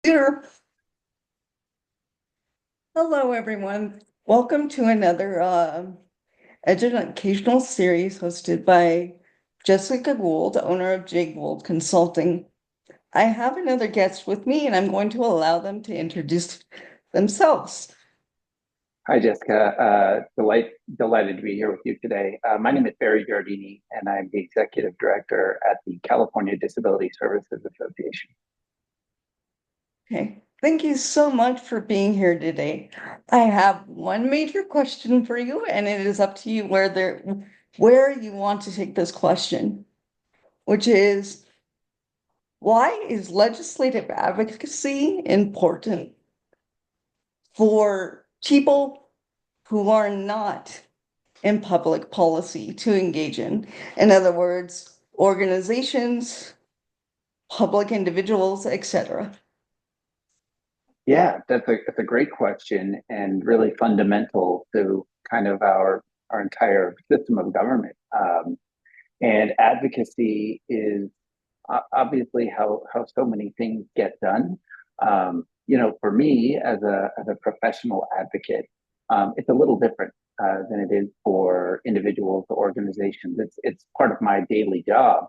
Here. Hello, everyone. Welcome to another educational series hosted by Jessica Gould, owner of J. Gould Consulting. I have another guest with me, and I'm going to allow them to introduce themselves. Hi, Jessica. Delighted to be here with you today. My name is Barry Giardini, and I'm the executive director at the California Disability Services Association. Okay, thank you so much for being here today. I have one major question for you, and it is up to you where you want to take this question, which is, why is legislative advocacy important for people who are not in public policy to engage in? In other words, organizations, public individuals, etc. Yeah, that's a great question and really fundamental to kind of our entire system of government. And advocacy is obviously how so many things get done. For me as a professional advocate, it's a little different than it is for individuals or organizations. It's part of my daily job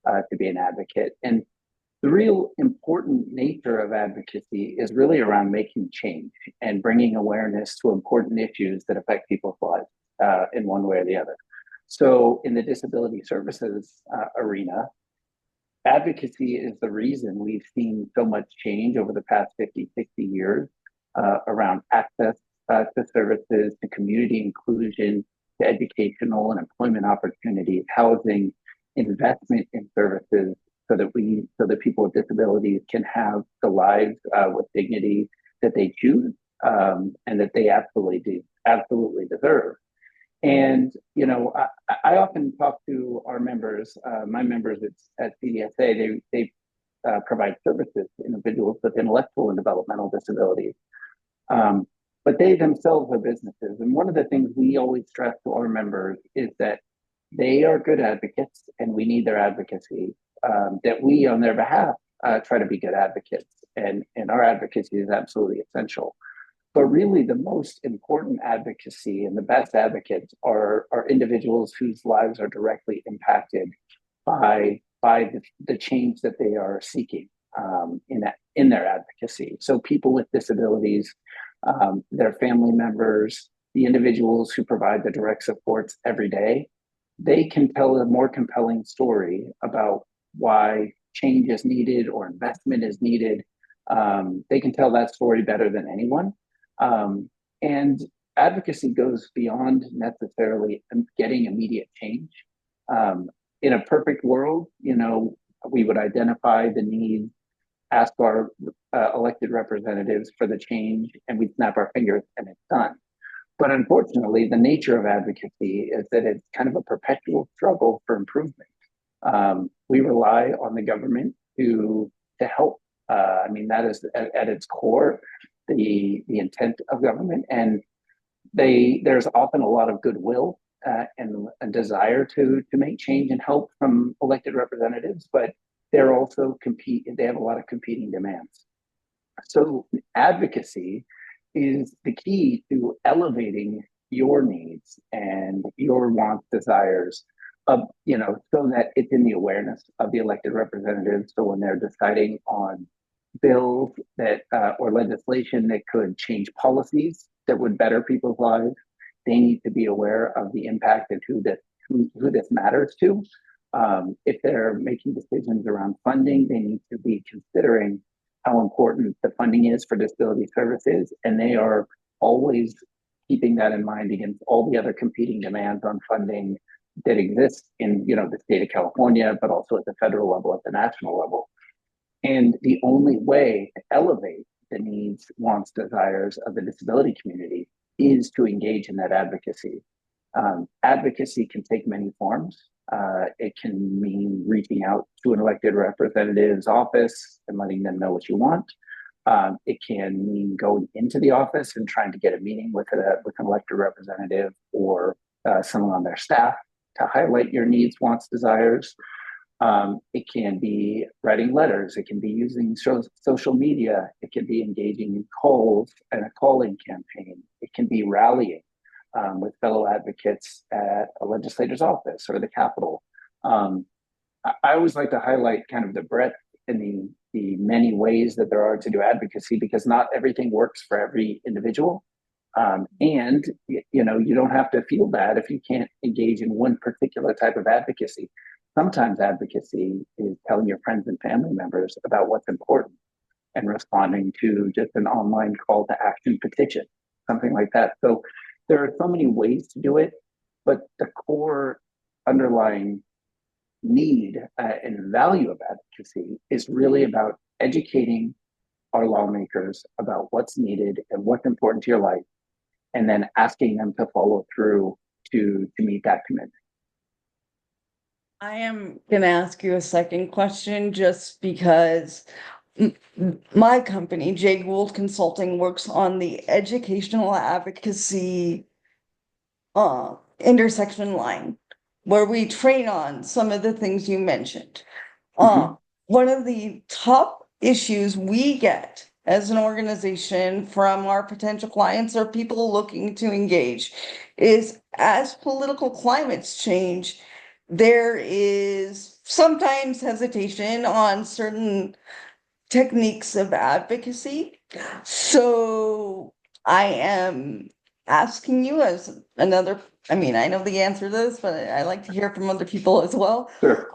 to be an advocate, and the real important nature of advocacy is really around making change and bringing awareness to important issues that affect people's lives in one way or the other. So, in the disability services arena, advocacy is the reason we've seen so much change over the past 50, 60 years around access to services, to community inclusion, to educational and employment opportunities, housing, investment in services, so that people with disabilities can have the lives with dignity that they choose, and that they absolutely deserve. And I often talk to our members, my members at CDSA. They provide services to individuals with intellectual and developmental disabilities, um, but they themselves are businesses. And one of the things we always stress to our members is that they are good advocates, and we need their advocacy. That we, on their behalf, try to be good advocates, and our advocacy is absolutely essential. But really, the most important advocacy and the best advocates are individuals whose lives are directly impacted by the change that they are seeking in their advocacy. So people with disabilities, their family members, the individuals who provide the direct supports every day, they can tell a more compelling story about why change is needed or investment is needed. They can tell that story better than anyone. And advocacy goes beyond necessarily getting immediate change. Um, in a perfect world, we would identify the need, ask our elected representatives for the change, and we'd snap our fingers and it's done. But unfortunately, the nature of advocacy is that it's kind of a perpetual struggle for improvement. We rely on the government to help. I mean, that is at its core the intent of government, and there's often a lot of goodwill and a desire to make change and help from elected representatives, but they're also compete. They have a lot of competing demands. So advocacy is the key to elevating your needs and your wants, desires, so that it's in the awareness of the elected representatives. So when they're deciding on bills that or legislation that could change policies that would better people's lives, they need to be aware of the impact and who this matters to. If they're making decisions around funding, they need to be considering how important the funding is for disability services, and they are always keeping that in mind against all the other competing demands on funding that exist in the state of California, but also at the federal level, at the national level. And the only way to elevate the needs, wants, desires of the disability community is to engage in that advocacy. Advocacy can take many forms. It can mean reaching out to an elected representative's office and letting them know what you want. It can mean going into the office and trying to get a meeting with an elected representative or someone on their staff to highlight your needs, wants, desires. It can be writing letters. It can be using social media. It can be engaging in calls and a calling campaign. It can be rallying with fellow advocates at a legislator's office or the Capitol. Um, I always like to highlight kind of the breadth and the many ways that there are to do advocacy, because not everything works for every individual. And you don't have to feel bad if you can't engage in one particular type of advocacy. Sometimes advocacy is telling your friends and family members about what's important and responding to just an online call to action petition, something like that. So there are so many ways to do it, but the core underlying need and value of advocacy is really about educating our lawmakers about what's needed and what's important to your life, and then asking them to follow through to meet that commitment. I am gonna ask you a second question just because my company, Jay Gould Consulting, works on the educational advocacy intersection line where we train on some of the things you mentioned. Mm-hmm. One of the top issues we get as an organization from our potential clients or people looking to engage is as political climates change, there is sometimes hesitation on certain techniques of advocacy. So I am asking you as another, I mean, I know the answer to this, but I like to hear from other people as well. Sure.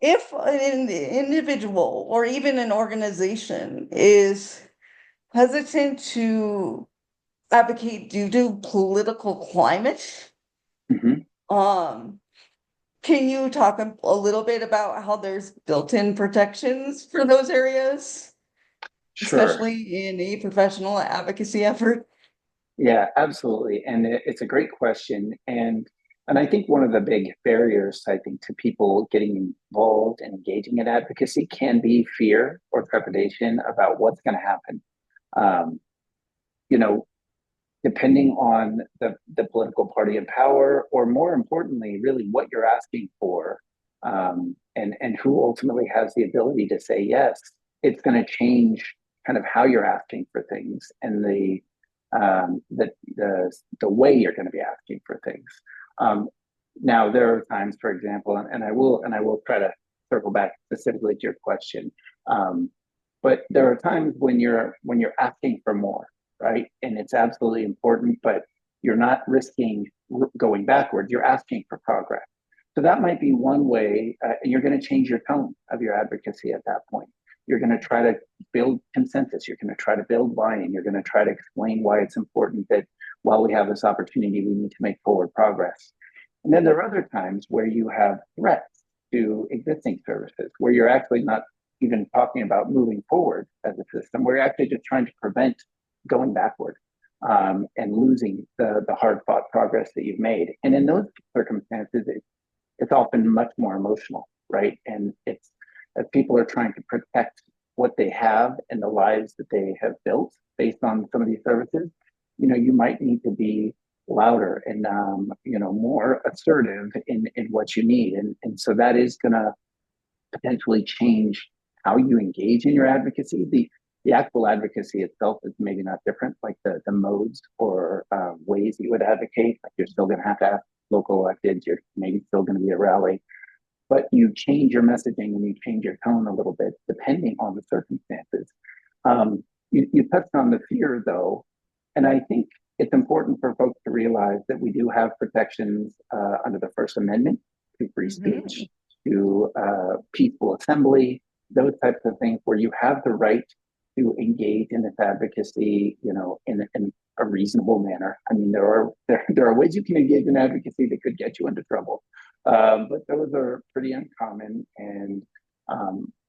If an individual or even an organization is hesitant to advocate due to political climate, Mm-hmm. um, can you talk a little bit about how there's built-in protections for those areas, Sure. especially in a professional advocacy effort? Yeah, absolutely. And it's a great question. And I think one of the big barriers, I think, to people getting involved and engaging in advocacy can be fear or trepidation about what's going to happen. Um, you know, Depending on the political party in power, or more importantly, really what you're asking for, and who ultimately has the ability to say yes, it's going to change kind of how you're asking for things and the way you're going to be asking for things. Um, Now, there are times, for example, and I will try to circle back specifically to your question. Um, but there are times when you're asking for more, right? And it's absolutely important, but you're not risking going backwards. You're asking for progress. So that might be one way, and you're going to change your tone of your advocacy at that point. You're going to try to build consensus. You're going to try to build buy-in. You're going to try to explain why it's important that while we have this opportunity, we need to make forward progress. And then there are other times where you have threats to existing services, where you're actually not even talking about moving forward as a system, where you're actually just trying to prevent going backward, and losing the hard fought progress that you've made. And in those circumstances, it's often much more emotional, right? And it's as people are trying to protect what they have and the lives that they have built based on some of these services, you might need to be louder and more assertive in what you need, and so that is going to potentially change how you engage in your advocacy. The actual advocacy itself is maybe not different, like the modes or ways that you would advocate. Like you're still going to have to have local electeds. You're maybe still going to be a rally, but you change your messaging and you change your tone a little bit depending on the circumstances. You touched on the fear though, and I think it's important for folks to realize that we do have protections under the First Amendment to free speech, to peaceful assembly, those types of things where you have the right to engage in this advocacy, in a reasonable manner. I mean, there are ways you can engage in advocacy that could get you into trouble, but those are pretty uncommon. And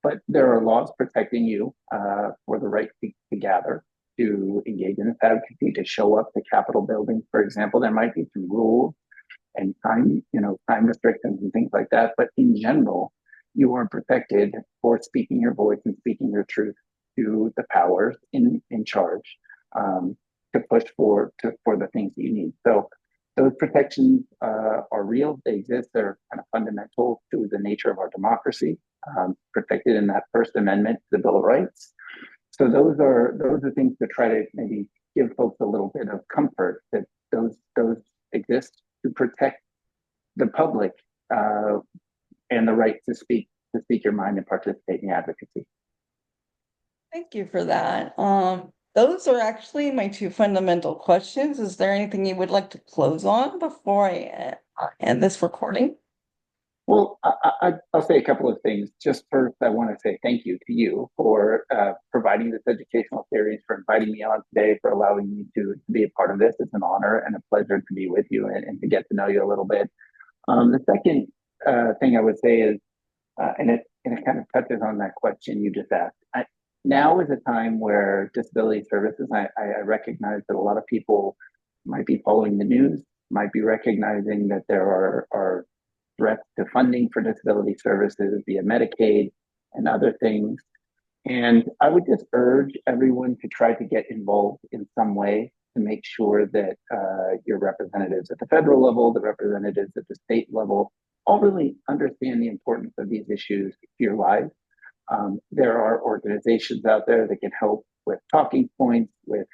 but there are laws protecting you for the right to gather, to engage in this advocacy, to show up to Capitol buildings, for example. There might be some rules and time restrictions and things like that. But in general, you are protected for speaking your voice and speaking your truth to the powers in charge, to push for the things that you need. So those protections are real. They exist. They're kind of fundamental to the nature of our democracy, protected in that First Amendment to the Bill of Rights. So those are things to try to maybe give folks a little bit of comfort that those exist to protect the public and the right to speak your mind and participate in advocacy. Thank you for that. Those are actually my two fundamental questions. Is there anything you would like to close on before I end this recording? Well, I'll say a couple of things. Just first, I want to say thank you to you for providing this educational series, for inviting me on today, for allowing me to be a part of this. It's an honor and a pleasure to be with you and to get to know you a little bit. The second thing I would say is, and it kind of touches on that question you just asked. Now is a time where disability services, I recognize that a lot of people might be following the news, might be recognizing that there are threats to funding for disability services via Medicaid and other things. And I would just urge everyone to try to get involved in some way to make sure that your representatives at the federal level, the representatives at the state level, all really understand the importance of these issues to your lives. There are organizations out there that can help with talking points, with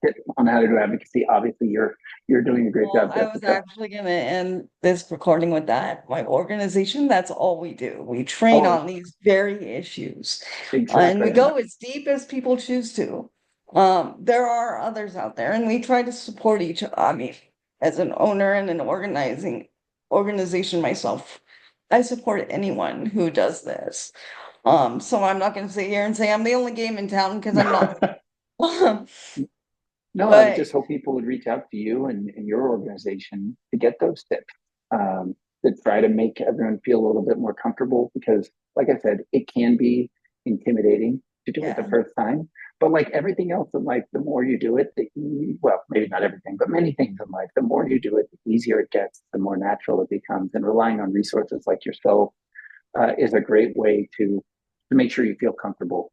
tips on how to do advocacy. Obviously, you're doing a great job, I was Jessica. actually going to end this recording with that. My organization, that's all we do. We train Oh, on these very issues. And we exactly. go as deep as people choose to. There are others out there, and we try to support each. I mean, as an owner and an organization myself, I support anyone who does this. So I'm not going to sit here and say I'm the only game in town because I'm not. No, I would But just hope people would reach out to you and your organization to get those tips, to try to make everyone feel a little bit more comfortable because, like I said, it can be intimidating to do it the yeah. first time. But like everything else in life, the more you do it, well, maybe not everything, but many things in life, the more you do it, the easier it gets, the more natural it becomes. And relying on resources like yourself is a great way to make sure you feel comfortable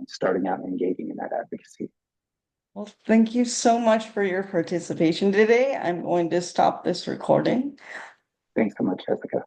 starting out and engaging in that advocacy. Well, thank you so much for your participation today. I'm going to stop this recording. Thanks so much, Jessica.